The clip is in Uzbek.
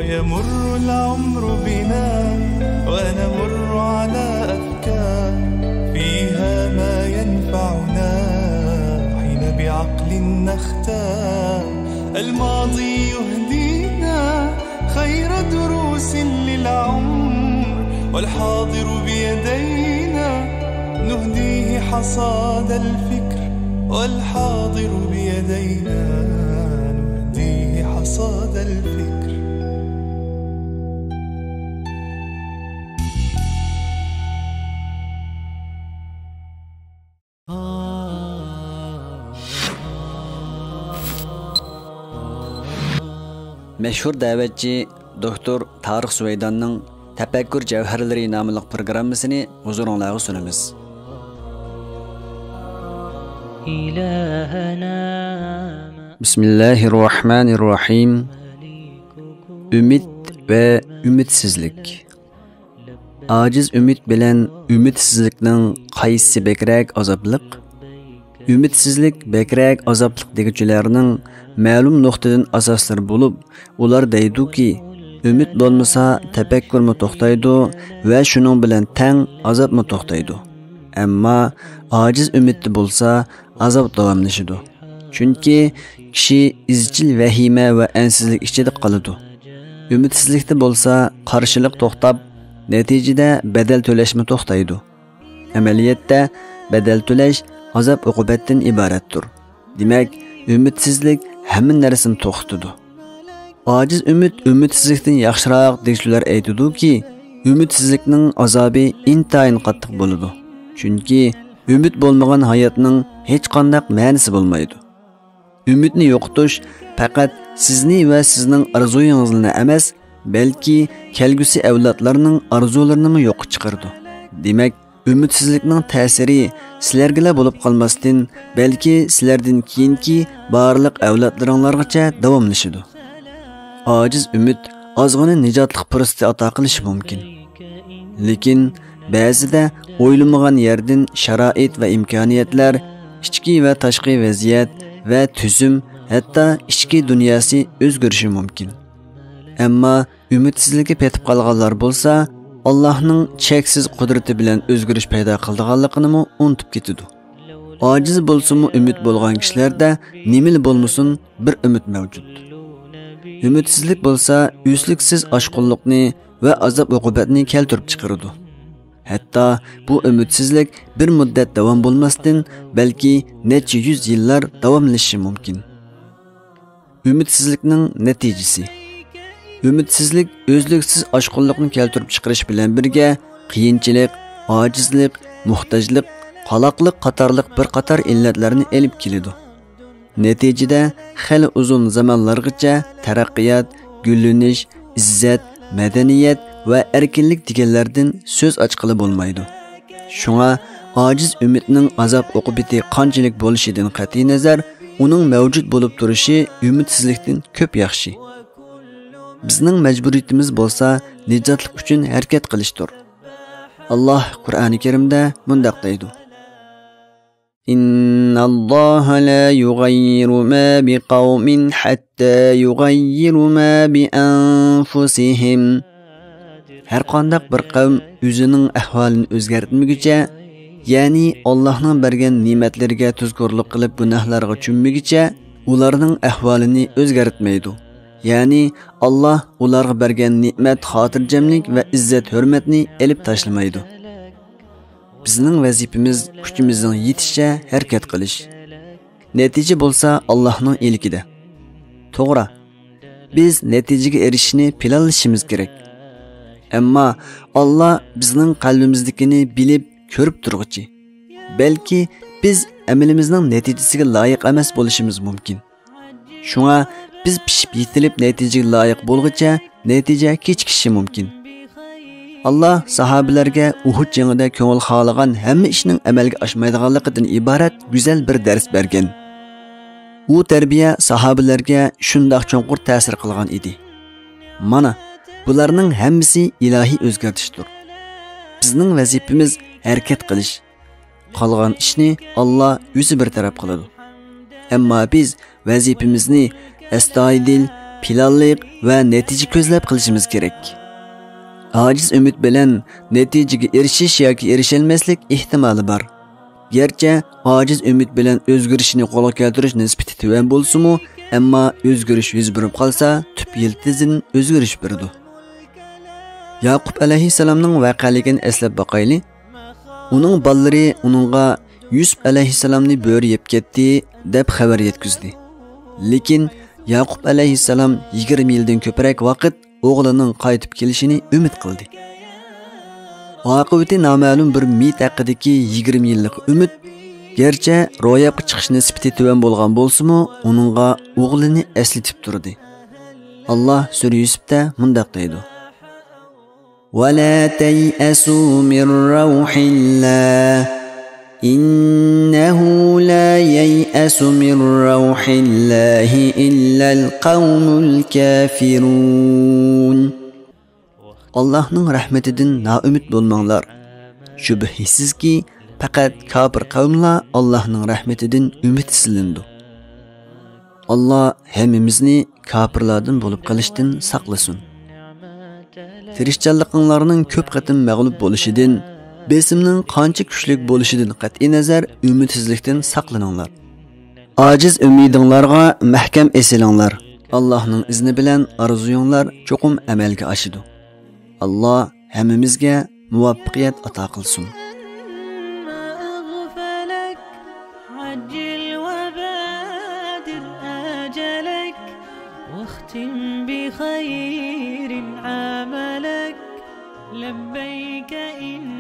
ويمر العمر بنا ونمر على أفكار فيها ما ينفعنا حين بعقل نختار الماضي يهدينا خير دروس للعمر والحاضر بيدينا نهديه حصاد الفكر والحاضر بيدينا نهديه حصاد الفكر Meşhur davetçi Doktor Tarık Süveydan'ın Tefekkür Cevherleri namlı programmasını huzurunuzda sunumuz. Bismillahirrahmanirrahim. Ümit ve ümitsizlik. Aciz ümit bilen ümitsizlikning qaysi bekrak azaplık? Ümitsizlik bekrak azaplık degichilarning ma'lum nuqtadan asoslari bo'lib, ular deydi-ki, ümit bo'lmasa tefekkürmü to'xtaydi va shuning bilan tang azobmi to'xtaydi. Ammo aciz ümitli bo'lsa azob davomlashadi. Chunki kishi izchil vahima va ansizlik ichida qoladi. Ümitsizlikda bo'lsa qarshilik to'xtab, natijada bedel to'lashmi to'xtaydi. Amaliyotda bedel to'lash azob uqubatdan iboratdir. Demak, ümitsizlik hamma narsani to'xtatadi. Aciz ümitsizlikdan yaxshiroq deganlar aytadi-ki, ümitsizlikning azobi intayin qattiq bo'ladi. Chunki ümit bo'lmagan hayotning hech qanday ma'nosi bo'lmaydi. Ümitni yo'qotish faqat sizni va sizning orzuyingizni emas, balki kelgusi avlodlarning orzularini yo'q chiqardi. Demak, ümitsizlikning ta'siri sizlarga bo'lib qolmasdan, balki sizlardan keyingi barliq avlodlaringlargacha davomlashadi. Aciz ümit ozg'ina nijotlik fursati ato qilishi mumkin. Lekin ba'zida o'ylamagan yerdan sharoit va imkoniyatlar, ichki va tashqi vaziyat va tuzum, hatto ichki dunyosi o'zgarishi mumkin. Ammo ümitsizlikka petib qolganlar bo'lsa, Allah'ның cheksiz qudrati bilan o'zgarish paydo qilganligini unutib ketadi. Ojiz bo'lsa-mu ümit bo'lgan kishilarda nimil bo'lmasin bir ümit mavjud. Ümitsizlik bo'lsa, uzluksiz oshqunlikni va azob uqubatni keltirib chiqaradi. Hatto bu ümitsizlik bir muddat davom bo'lmasdan, balki necha yuz yillar davomlashishi mumkin. Ümitsizlikning natijasi. Ümitsizlik özlüksiz aşqınlıqni keltirib chiqarish bilan birga qiyinchilik, ojizlik, muhtojlik, qaloqlik qatorliq bir qator illatlarni elib keladi. Natijada xeyli uzun zamonlargacha taraqqiyot, gullanish, izzat, madaniyat va erkinlik deganlardan so'z ochqili bo'lmaydi. Shunga ojiz umidning azob uqubati qanchalik bo'lishidan qat'iy nazar, uning mavjud bo'lib turishi umitsizlikdan ko'p yaxshi. Bizning majburiyatimiz bo'lsa, nijotlik uchun harakat qilishdir. Alloh Qur'oni Karimda mundaq deydi: Innalloha la yughayyiru ma biqawmin hatta yughayyiru ma bi anfusihim. Har qanday bir qavm o'zining ahvolini o'zgartmaguncha, ya'ni Allohning bergan ne'matlariga tuzkorlik qilib gunohlarga cho'mmaguncha, ularning ahvolini o'zgartmaydi. Yani Allah ularga bergan ne'mat, xotirjamlik va izzat hurmatni elib tashlamaydi. Bizning vazifamiz kuchimizning yetishicha harakat qilish. Natija bo'lsa Allohning ilkida. To'g'ri. Biz natijaga erishishni planlashimiz kerak. Ammo Allah bizning qalbimizdagini bilib, ko'rib turguchi. Balki biz amalimizning natijasiga loyiq emas bo'lishimiz mumkin. Shunga biz pishib yetilib natijaga loyiq bo'lguncha natija kechikishi mumkin. Allah sahabelarga Uhud jangida ko'ngil xolagan hamma ishning amalga oshmaydiganligidan iborat go'zal bir dars bergan. U tarbiya sahabelarga shundoq cho'nqur ta'sir qilgan edi. Mana bularning hammasi ilohiy o'zgartishdir. Bizning vazifamiz harakat qilish. Qolgan ishni Allah o'zi bir taraf qiladi. Ammo biz vazifamizni astoydil planlıq və nəticə gözləb qilishimiz kerak. Aciz ümid bilan natijaga erishish yoki erishilmaslik ehtimoli bor. Gerçi aciz ümid bilan o'zgarishni qo'lga keltirish nisbati tuvan bo'lsa-mu, ammo o'zgarish yuz berib qolsa, tüp yiltizin o'zgarish berdi. Yaqub alayhissalomning vaqaligini eslab boqayli. Uning bolalari uningga Yusuf alayhissalomni bo'ri yeb ketdi deb xabar yetkazdi. Lekin Yaqub alayhissalom 20 yildan ko'proq vaqt o'g'lining qaytib kelishini umid qildi. Oqibati noma'lum bir mit haqidagi 20 yillik umid gerçi ro'yobga chiqish nisbati tuvan bo'lgan bo'lsa-mu, uningga o'g'lini eslatib turdi. Alloh sura Yusufda mundaq deydi: ولا تيأسوا من روح الله إنه لا ييأس من روح الله إلا القوم الكافرون. Allah'ın rahmetinden naümid bulmanlar. Şübhisiz ki fakat kafir kavmlar Allah'ın rahmetinden ümid silindi. Allah hemimizni kafirlardan bulup kalıştın saklasın. Tirishchanliklaringning ko'p qatim mag'lub bo'lishidan, besimning qancha kuchli bo'lishidan qat'iy nazar umidsizlikdan saqlaninglar. Aciz umidinglarga mahkam esilinglar. Allohning izni bilan arzuyinglar cho'qim amalga oshadi. Alloh hammamizga muvaffaqiyat ato qilsin. بخير عملك لبيك إن